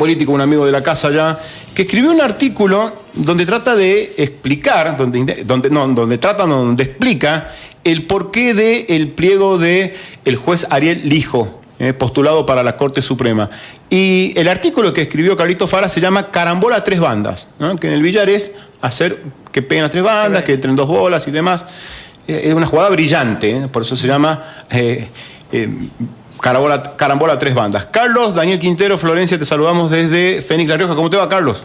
político, un amigo de la casa ya, que escribió un artículo donde trata de explicar, donde explica el porqué del pliego de el juez Ariel Lijo, postulado para la Corte Suprema. Y el artículo que escribió Carlito Fara se llama Carambola a tres bandas, ¿no? Que en el billar es hacer que peguen a tres bandas, que entren dos bolas y demás. Es una jugada brillante, por eso se llama Carambola a tres bandas. Carlos, Daniel Quintero, Florencia, te saludamos desde Fénix La Rioja. ¿Cómo te va, Carlos?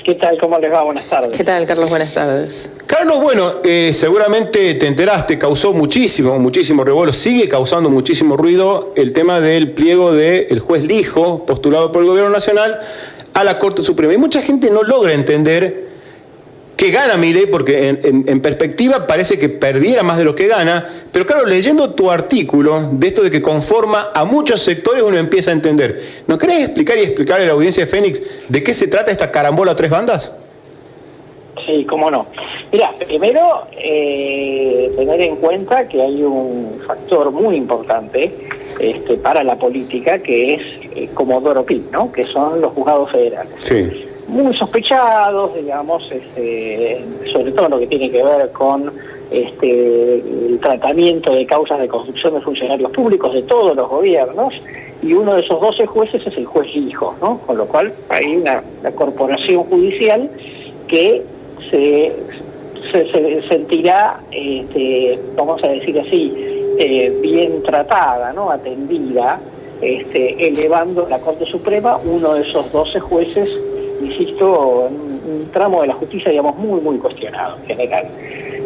¿Qué tal? ¿Cómo les va? Buenas tardes. ¿Qué tal, Carlos? Buenas tardes. Carlos, bueno, seguramente te enteraste, causó muchísimo revuelo, sigue causando muchísimo ruido el tema del pliego del juez Lijo, postulado por el Gobierno Nacional a la Corte Suprema. Y mucha gente no logra entender que gana Milei, porque en perspectiva parece que perdiera más de lo que gana, pero claro, leyendo tu artículo, de esto de que conforma a muchos sectores, uno empieza a entender. ¿No querés explicarle a la audiencia de Fénix de qué se trata esta carambola a tres bandas? Sí, cómo no. Mira, primero, tener en cuenta que hay un factor muy importante para la política, que es Comodoro Pi, ¿no? Que son los juzgados federales. Sí. Muy sospechados, digamos, sobre todo lo que tiene que ver con el tratamiento de causas de construcción de funcionarios públicos de todos los gobiernos, y uno de esos 12 jueces es el juez Lijo, ¿no? Con lo cual hay una corporación judicial que se sentirá, vamos a decir así, bien tratada, ¿no? Atendida, elevando a la Corte Suprema uno de esos 12 jueces, insisto, en un tramo de la justicia, digamos, muy cuestionado en general.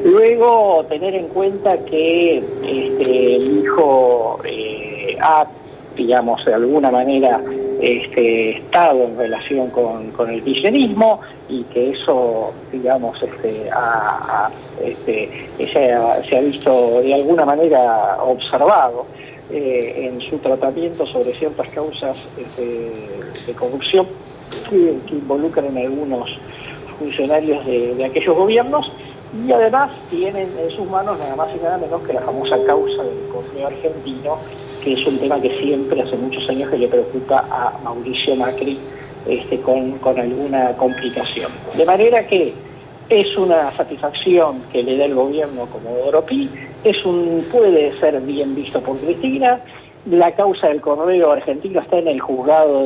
Luego, tener en cuenta que el hijo ha, digamos, de alguna manera estado en relación con el kirchnerismo, y que eso, digamos, se ha visto de alguna manera observado en su tratamiento sobre ciertas causas de corrupción que involucran a algunos funcionarios de aquellos gobiernos, y además tienen en sus manos nada más y nada menos que la famosa causa del correo argentino, que es un tema que siempre, hace muchos años, que le preocupa a Mauricio Macri con alguna complicación. De manera que es una satisfacción que le da el gobierno como Comodoro Pi, puede ser bien visto por Cristina. La causa del correo argentino está en el juzgado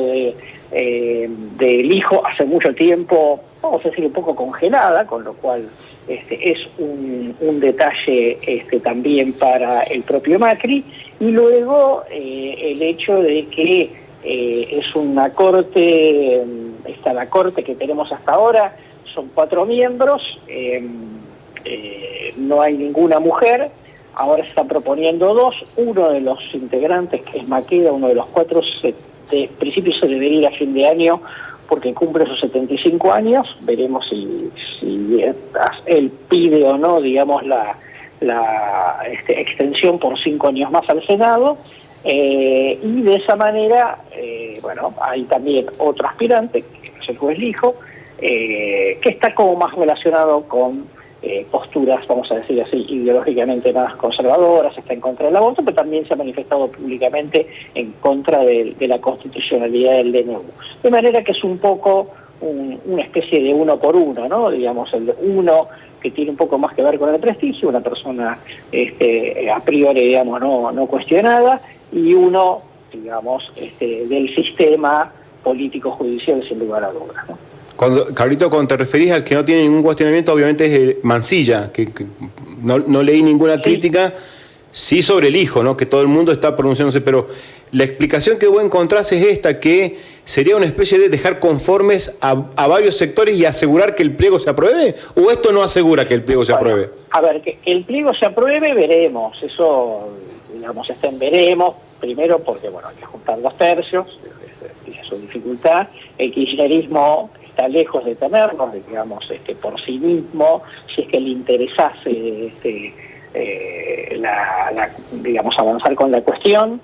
del Hijo hace mucho tiempo, vamos a decir, un poco congelada, con lo cual es un detalle también para el propio Macri. Y luego el hecho de que es una corte, la corte que tenemos hasta ahora, son 4 miembros, no hay ninguna mujer. Ahora se están proponiendo 2, uno de los integrantes, que es Maqueda, uno de los 4, de principio se debería ir a fin de año porque cumple sus 75 años, veremos si él pide o no, digamos, la extensión por 5 años más al Senado, y de esa manera, hay también otro aspirante, que es el juez Lijo, que está como más relacionado con posturas, vamos a decir así, ideológicamente más conservadoras, está en contra del aborto, pero también se ha manifestado públicamente en contra de la constitucionalidad del DNU. De manera que es un poco una especie de uno por uno, ¿no? Digamos, uno que tiene un poco más que ver con el prestigio, una persona a priori, digamos, no cuestionada, y uno, digamos, del sistema político-judicial, sin lugar a dudas, ¿no? Carlito, cuando te referís al que no tiene ningún cuestionamiento, obviamente es Mansilla, que no leí ninguna crítica, sí sobre el Hijo, ¿no? Que todo el mundo está pronunciándose, pero la explicación que vos encontrás es esta, que sería una especie de dejar conformes a varios sectores y asegurar que el pliego se apruebe, ¿o esto no asegura que el pliego se apruebe? A ver, que el pliego se apruebe, veremos, eso, digamos, está en veremos, primero porque, hay que juntar 2 tercios, tiene su dificultad, el kirchnerismo está lejos de tenernos, digamos, por sí mismo, si es que le interesase digamos, avanzar con la cuestión.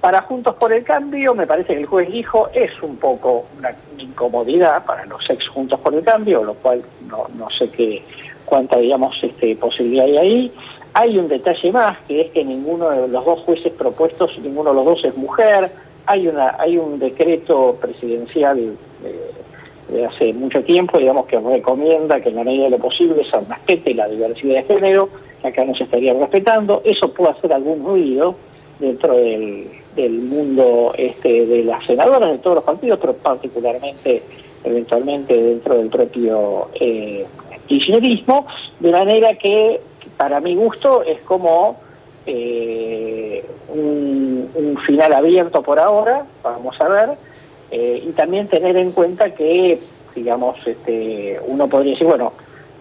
Para Juntos por el Cambio, me parece que el juez Lijo es un poco una incomodidad para los ex Juntos por el Cambio, lo cual no sé cuánta, digamos, posibilidad hay ahí. Hay un detalle más, que es que ninguno de los 2 jueces propuestos, ninguno de los 2 es mujer, hay un decreto presidencial de hace mucho tiempo, digamos, que recomienda que en la medida de lo posible se respete la diversidad de género, que acá no se estaría respetando. Eso puede hacer algún ruido dentro del mundo de las senadoras de todos los partidos, pero particularmente, eventualmente, dentro del propio kirchnerismo, de manera que, para mi gusto, es como un final abierto por ahora, vamos a ver, y también tener en cuenta que, digamos, uno podría decir, bueno,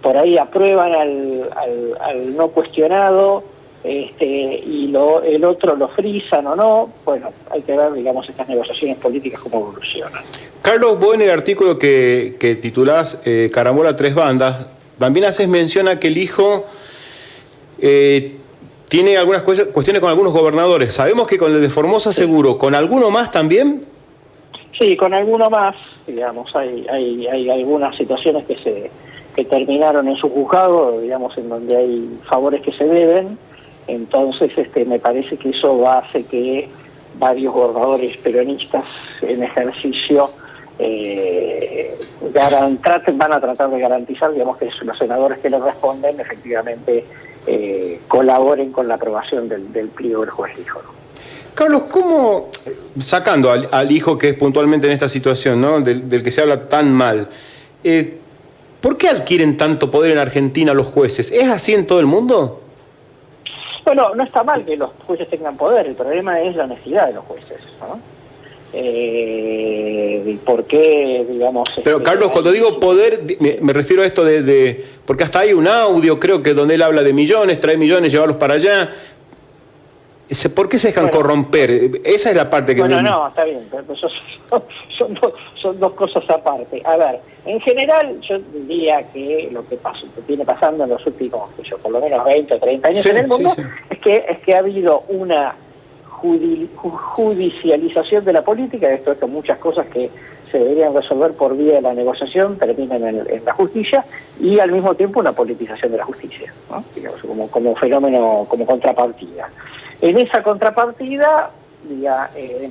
por ahí aprueban al no cuestionado, y el otro lo frisan o no. Bueno, hay que ver, digamos, estas negociaciones políticas cómo evolucionan. Carlos, vos en el artículo que titulás Carambola tres bandas, también haces mención a que el hijo tiene algunas cuestiones con algunos gobernadores. Sabemos que con el de Formosa seguro, ¿con alguno más también? Sí, con alguno más, digamos, hay algunas situaciones que terminaron en su juzgado, digamos, en donde hay favores que se deben. Entonces, me parece que eso hace que varios gobernadores peronistas en ejercicio van a tratar de garantizar, digamos, que los senadores que le responden efectivamente colaboren con la aprobación del pliego del juez Lijo, ¿no? Carlos, ¿cómo, sacando al hijo que es puntualmente en esta situación, ¿no? del que se habla tan mal, ¿por qué adquieren tanto poder en Argentina los jueces? ¿Es así en todo el mundo? Bueno, no está mal que los jueces tengan poder, el problema es la honestidad de los jueces, ¿no? ¿Por qué, digamos? Pero Carlos, cuando digo poder, me refiero a esto porque hasta hay un audio, creo que donde él habla de millones, trae millones, llevarlos para allá. ¿Por qué se dejan corromper? Esa es la parte que... No, está bien, pero son dos cosas aparte. A ver, en general yo diría que lo que viene pasando en los últimos, por lo menos 20 o 30 años en el mundo, es que ha habido una judicialización de la política. Esto es que muchas cosas que se deberían resolver por vía de la negociación terminan en la justicia, y al mismo tiempo una politización de la justicia, ¿no? Digamos, como fenómeno, como contrapartida. En esa contrapartida,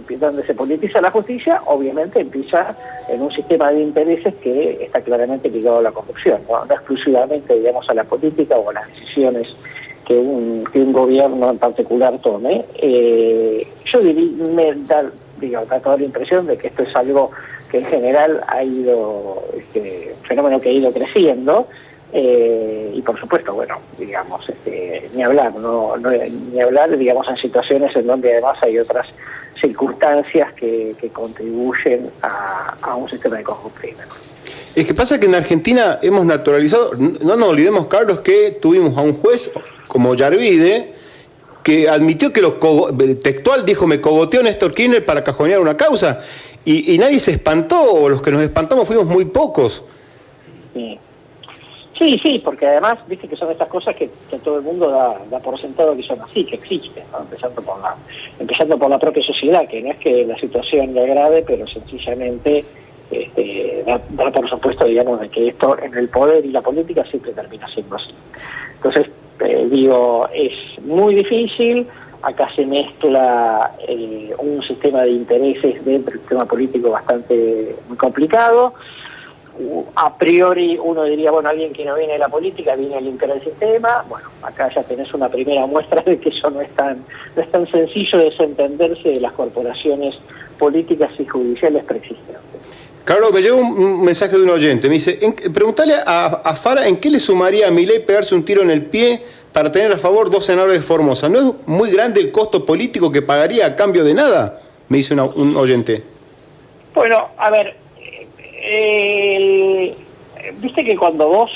donde se politiza la justicia, obviamente empieza en un sistema de intereses que está claramente ligado a la corrupción, no exclusivamente, digamos, a la política o a las decisiones que un gobierno en particular tome. Yo me da toda la impresión de que esto es algo que en general ha ido, un fenómeno que ha ido creciendo. Y por supuesto, bueno, digamos, ni hablar, ni hablar, digamos, en situaciones en donde además hay otras circunstancias que contribuyen a un sistema de corrupción. Es que pasa que en Argentina hemos naturalizado, no nos olvidemos, Carlos, que tuvimos a un juez como Yarvide, que admitió que textual dijo, me cogoteó Néstor Kirchner para cajonear una causa, y nadie se espantó, o los que nos espantamos fuimos muy pocos. Sí, porque además, viste que son estas cosas que todo el mundo da por sentado que son así, que existen, ¿no? Empezando por la propia sociedad, que no es que la situación le agrade, pero sencillamente da por supuesto, digamos, de que esto en el poder y la política siempre termina siendo así. Entonces, es muy difícil. Acá se mezcla un sistema de intereses dentro del sistema político muy complicado. A priori uno diría, bueno, alguien que no viene de la política viene a limpiar el sistema. Bueno, acá ya tenés una primera muestra de que eso no es tan sencillo desentenderse de las corporaciones políticas y judiciales preexistentes. Carlos, me llegó un mensaje de un oyente, me dice, preguntale a Fara en qué le sumaría a Milei pegarse un tiro en el pie para tener a favor 2 senadores de Formosa. ¿No es muy grande el costo político que pagaría a cambio de nada? Me dice un oyente. Bueno, a ver, viste que cuando vos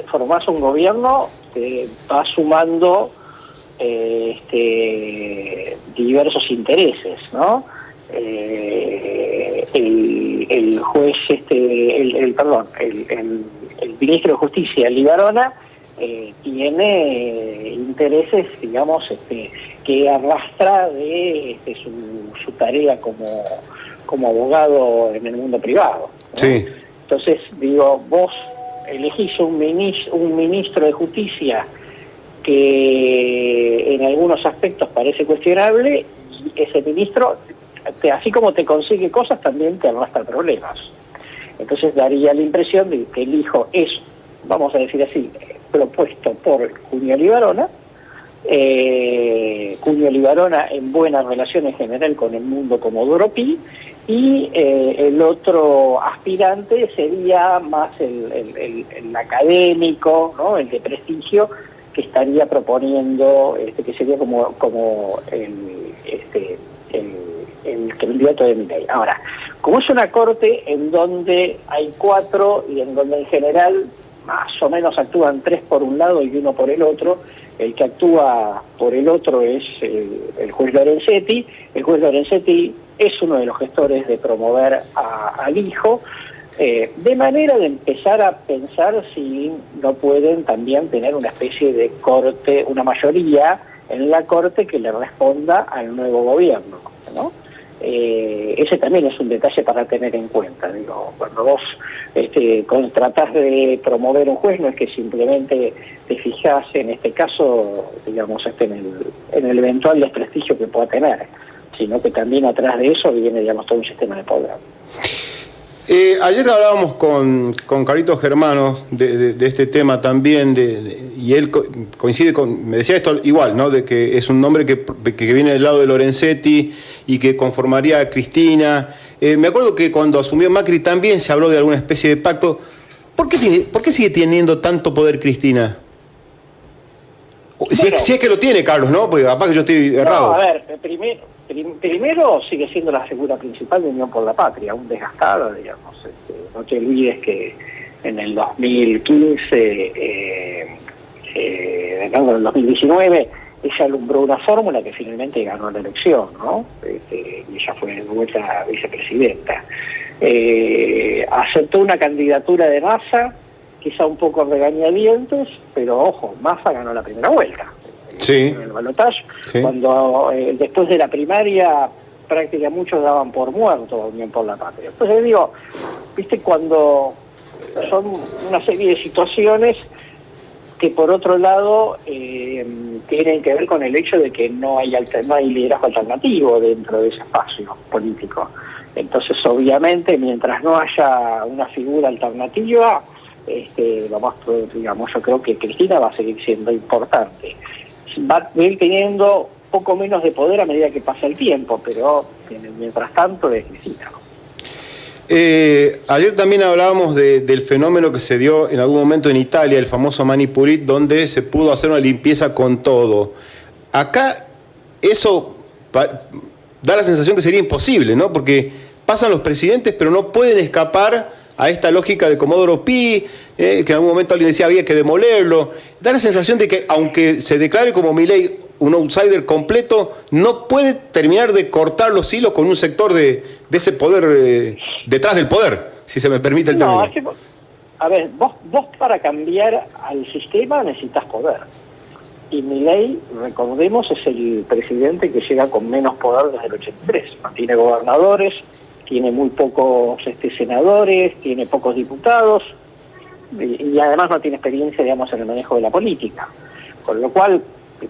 formás un gobierno, te vas sumando diversos intereses, ¿no? El juez, el ministro de Justicia, Libarona, tiene intereses, digamos, que arrastra de su tarea como abogado en el mundo privado, ¿no? Sí. Entonces, digo, vos elegís un ministro de Justicia que en algunos aspectos parece cuestionable, y ese ministro así como te consigue cosas, también te arrastra problemas. Entonces daría la impresión de que el hijo es, vamos a decir así, propuesto por Cunio Libarona. Cunio Libarona en buena relación en general con el mundo Comodoro Pi, y el otro aspirante sería más el académico, ¿no? El de prestigio, que estaría proponiendo, que sería como el candidato de Milei. Ahora, como es una corte en donde hay 4 y en donde en general más o menos actúan 3 por un lado y 1 por el otro, el que actúa por el otro es el juez Lorenzetti. El juez Lorenzetti es uno de los gestores de promover al hijo, de manera de empezar a pensar si no pueden también tener una especie de corte, una mayoría en la corte que le responda al nuevo gobierno, ¿no? Ese también es un detalle para tener en cuenta. Digo, cuando vos tratás de promover un juez, no es que simplemente te fijás en este caso, digamos, en el eventual desprestigio que pueda tener, sino que también atrás de eso viene, digamos, todo un sistema de poder. Ayer hablábamos con Carlitos Germanos de este tema también, y él coincide me decía esto igual, ¿no? De que es un nombre que viene del lado de Lorenzetti y que conformaría a Cristina. Me acuerdo que cuando asumió Macri también se habló de alguna especie de pacto. ¿Por qué sigue teniendo tanto poder Cristina? Si es que lo tiene, Carlos, ¿no? Porque capaz que yo estoy errado. No, a ver, primero sigue siendo la figura principal de Unión por la Patria, aún desgastada, digamos. No te olvides que en el 2015, en el 2019, ella alumbró una fórmula que finalmente ganó la elección, ¿no? Y ella fue de vuelta vicepresidenta. Aceptó una candidatura de Massa, quizá un poco regañadientes, pero ojo, Massa ganó la primera vuelta. Sí. En el balotaje, sí. Cuando después de la primaria prácticamente muchos daban por muerto a Unión por la Patria. Entonces digo, viste, cuando son una serie de situaciones que por otro lado tienen que ver con el hecho de que no hay liderazgo alternativo dentro de ese espacio político. Entonces obviamente mientras no haya una figura alternativa, digamos, yo creo que Cristina va a seguir siendo importante. Va a ir teniendo poco menos de poder a medida que pasa el tiempo, pero mientras tanto es Cristina. Ayer también hablábamos del fenómeno que se dio en algún momento en Italia, el famoso Mani Pulit, donde se pudo hacer una limpieza con todo. Acá eso da la sensación que sería imposible, ¿no? Porque pasan los presidentes, pero no pueden escapar a esta lógica de Comodoro Pi, que en algún momento alguien decía había que demolerlo. Da la sensación de que aunque se declare como Milei un outsider completo, no puede terminar de cortar los hilos con un sector de ese poder detrás del poder, si se me permite el término. No, es que, a ver, vos para cambiar al sistema necesitas poder. Y Milei, recordemos, es el presidente que llega con menos poder desde el 83. No tiene gobernadores, tiene muy pocos senadores, tiene pocos diputados, y además no tiene experiencia, digamos, en el manejo de la política. Con lo cual,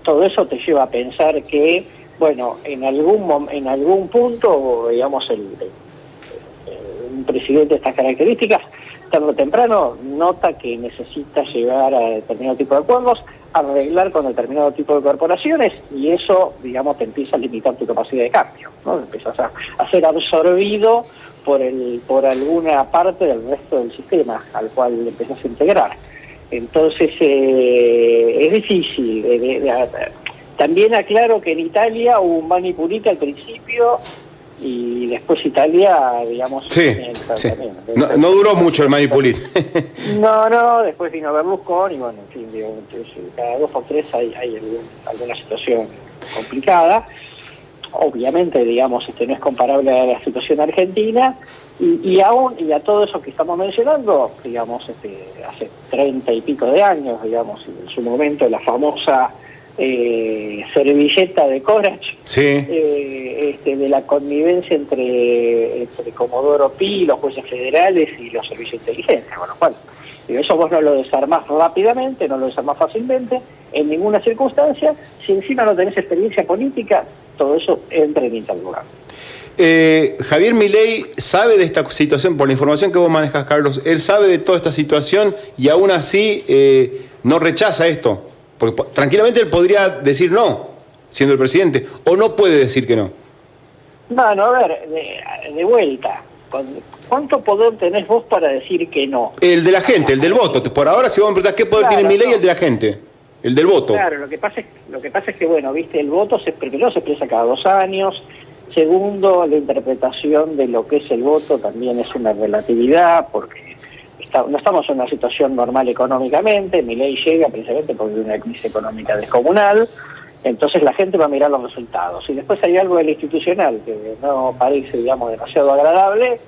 todo eso te lleva a pensar que, bueno, en algún punto, digamos, un presidente de estas características, tarde o temprano, nota que necesita llegar a determinado tipo de acuerdos, arreglar con determinado tipo de corporaciones, y eso, digamos, te empieza a limitar tu capacidad de cambio, ¿no? Empiezas a ser absorbido por alguna parte del resto del sistema al cual empezás a integrar. Entonces es difícil. También aclaro que en Italia hubo un Mani Pulit al principio y después Italia, digamos... Sí, sí. No duró mucho el Mani Pulit. No, después vino Berlusconi y bueno, en fin, digo, cada 2 por 3 hay alguna situación complicada. Obviamente, digamos, no es comparable a la situación argentina, y a todo eso que estamos mencionando, digamos, hace 30 y pico de años, digamos, en su momento la famosa servilleta de Corach, sí. De la connivencia entre Comodoro Pi, los jueces federales y los servicios de inteligencia, con lo cual, eso vos no lo desarmás rápidamente, no lo desarmás fácilmente, en ninguna circunstancia. Si encima no tenés experiencia política, todo eso entra en interlugar. Javier Milei sabe de esta situación, por la información que vos manejas, Carlos, él sabe de toda esta situación y aún así no rechaza esto. Porque tranquilamente él podría decir no, siendo el presidente, o no puede decir que no. Bueno, a ver, de vuelta, ¿cuánto poder tenés vos para decir que no? El de la gente, el del voto. Por ahora, si vos me preguntás qué poder tiene Milei, el de la gente, el del voto. Claro, lo que pasa es que, bueno, viste, el voto primero se expresa cada 2 años. Segundo, la interpretación de lo que es el voto también es una relatividad, porque no estamos en una situación normal económicamente. Milei llega precisamente porque hay una crisis económica descomunal, entonces la gente va a mirar los resultados. Y después hay algo del institucional que no parece, digamos, demasiado agradable,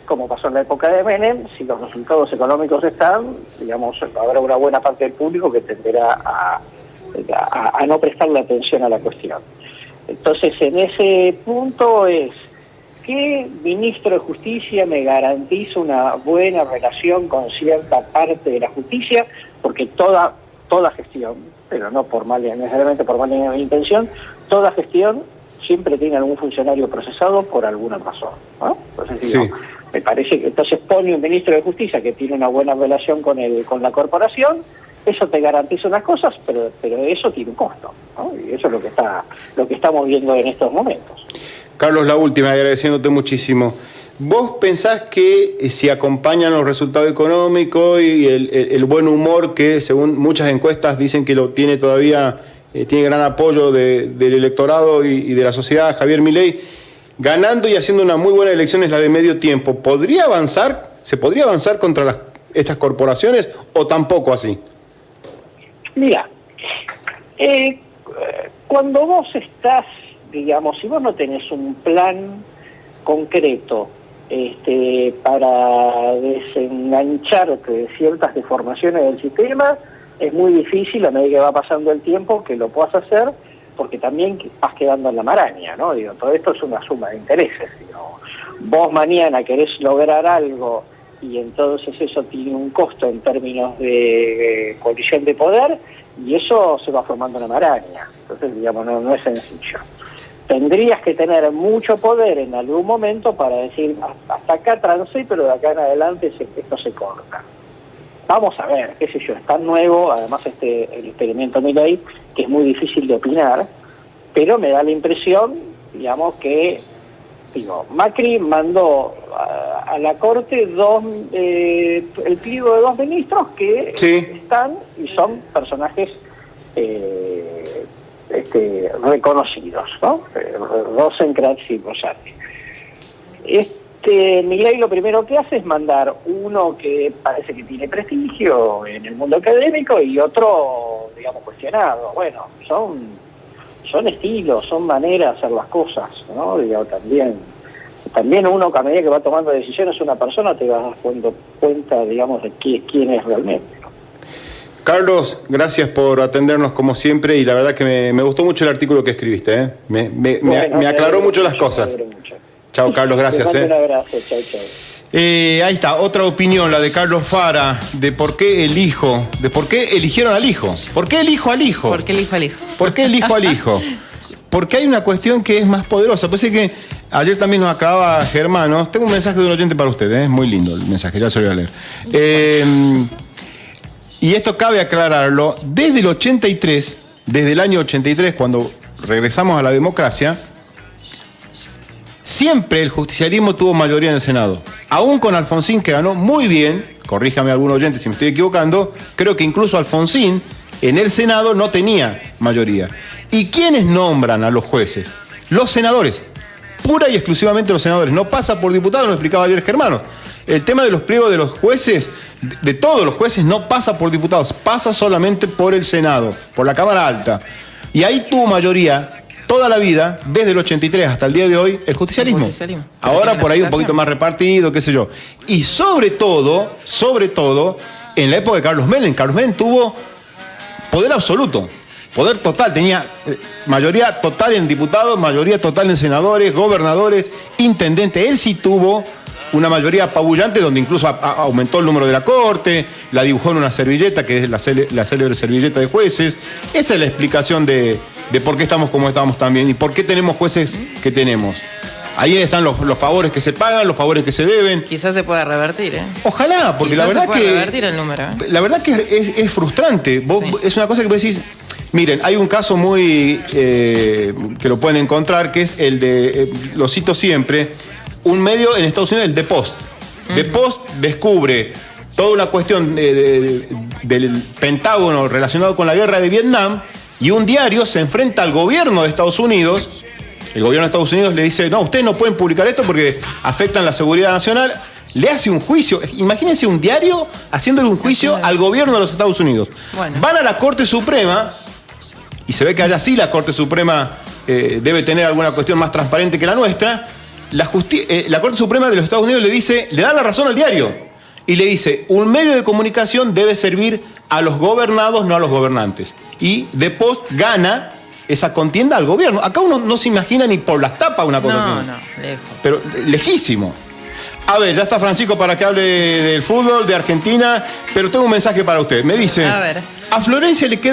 como pasó en la época de Menem. Si los resultados económicos están, digamos, habrá una buena parte del público que tenderá a no prestarle atención a la cuestión. Entonces, en ese punto es, ¿qué ministro de Justicia me garantiza una buena relación con cierta parte de la justicia? Porque toda gestión, pero no necesariamente por mala intención, toda gestión siempre tiene algún funcionario procesado por alguna razón, ¿no? Entonces, digo, me parece que entonces pone un ministro de Justicia que tiene una buena relación con la corporación. Eso te garantiza unas cosas, pero eso tiene un costo, ¿no? Y eso es lo que estamos viendo en estos momentos. Carlos, la última, agradeciéndote muchísimo. ¿Vos pensás que si acompañan los resultados económicos y el buen humor que según muchas encuestas dicen que lo tiene todavía, tiene gran apoyo del electorado y de la sociedad, Javier Milei, ganando y haciendo una muy buena elección es la de medio tiempo, ¿se podría avanzar contra estas corporaciones o tampoco así? Mira, cuando vos estás, digamos, si vos no tenés un plan concreto para desengancharte de ciertas deformaciones del sistema, es muy difícil a medida que va pasando el tiempo que lo puedas hacer, porque también vas quedando en la maraña, ¿no? Digo, todo esto es una suma de intereses. Digo, vos mañana querés lograr algo y entonces eso tiene un costo en términos de colisión de poder, y eso se va formando una maraña. Entonces, digamos, no es sencillo. Tendrías que tener mucho poder en algún momento para decir, hasta acá trancé, pero de acá en adelante esto se corta. Vamos a ver, qué sé yo, es tan nuevo, además el experimento Milei, que es muy difícil de opinar, pero me da la impresión, digamos, que Macri mandó a la Corte el pliego de 2 ministros que están y son personajes reconocidos, ¿no? Rosenkrantz y Rosati. Milei lo primero que hace es mandar uno que parece que tiene prestigio en el mundo académico y otro, digamos, cuestionado. Bueno, son estilos, son maneras de hacer las cosas, ¿no? Digo, también uno, a medida que va tomando decisiones, una persona te vas dando cuenta, digamos, de quién es realmente, ¿no? Carlos, gracias por atendernos como siempre y la verdad que me gustó mucho el artículo que escribiste, ¿eh? Me aclaró mucho las cosas. Chao, Carlos, gracias. Un abrazo, chao. Ahí está, otra opinión, la de Carlos Fara, de por qué eligieron al hijo. ¿Por qué elijo al hijo? ¿Por qué elijo al hijo? ¿Por qué elijo al hijo? Porque hay una cuestión que es más poderosa. Pues es que ayer también nos acababa Germanos. Tengo un mensaje de un oyente para usted, es muy lindo el mensaje, ya se lo voy a leer. Y esto cabe aclararlo, desde el año 83, cuando regresamos a la democracia, siempre el justicialismo tuvo mayoría en el Senado. Aún con Alfonsín, que ganó muy bien, corríjame algún oyente si me estoy equivocando, creo que incluso Alfonsín en el Senado no tenía mayoría. ¿Y quiénes nombran a los jueces? Los senadores, pura y exclusivamente los senadores. No pasa por diputados, lo explicaba ayer Germano. El tema de los pliegos de los jueces, de todos los jueces, no pasa por diputados, pasa solamente por el Senado, por la Cámara Alta. Y ahí tuvo mayoría toda la vida, desde el 83 hasta el día de hoy, el justicialismo. Ahora por ahí un poquito más repartido, qué sé yo. Y sobre todo, en la época de Carlos Menem tuvo poder absoluto, poder total, tenía mayoría total en diputados, mayoría total en senadores, gobernadores, intendentes. Él sí tuvo una mayoría apabullante, donde incluso aumentó el número de la Corte, la dibujó en una servilleta, que es la célebre servilleta de jueces. Esa es la explicación de por qué estamos como estamos también y por qué tenemos jueces que tenemos. Ahí están los favores que se pagan, los favores que se deben. Quizás se pueda revertir, ¿eh? Ojalá, porque Quizás la verdad se pueda que... revertir el número, ¿eh? La verdad que es frustrante. Vos, Sí. Es una cosa que vos decís... Miren, hay un caso muy... que lo pueden encontrar, que es el de... lo cito siempre. Un medio en Estados Unidos, el The Post. The Post descubre toda una cuestión del Pentágono relacionado con la guerra de Vietnam, y un diario se enfrenta al gobierno de Estados Unidos. El gobierno de Estados Unidos le dice, no, ustedes no pueden publicar esto porque afectan la seguridad nacional. Le hace un juicio. Imagínense un diario haciéndole un juicio al gobierno de los Estados Unidos. Bueno. Van a la Corte Suprema, y se ve que allá sí la Corte Suprema debe tener alguna cuestión más transparente que la nuestra. La Corte Suprema de los Estados Unidos le da la razón al diario. Y le dice, un medio de comunicación debe servir a los gobernados, no a los gobernantes. Y The Post gana esa contienda al gobierno. Acá uno no se imagina ni por las tapas una cosa así. No, lejos. Pero lejísimo. A ver, ya está Francisco para que hable del fútbol, de Argentina, pero tengo un mensaje para usted. Me dice, A ver. a Florencia le queda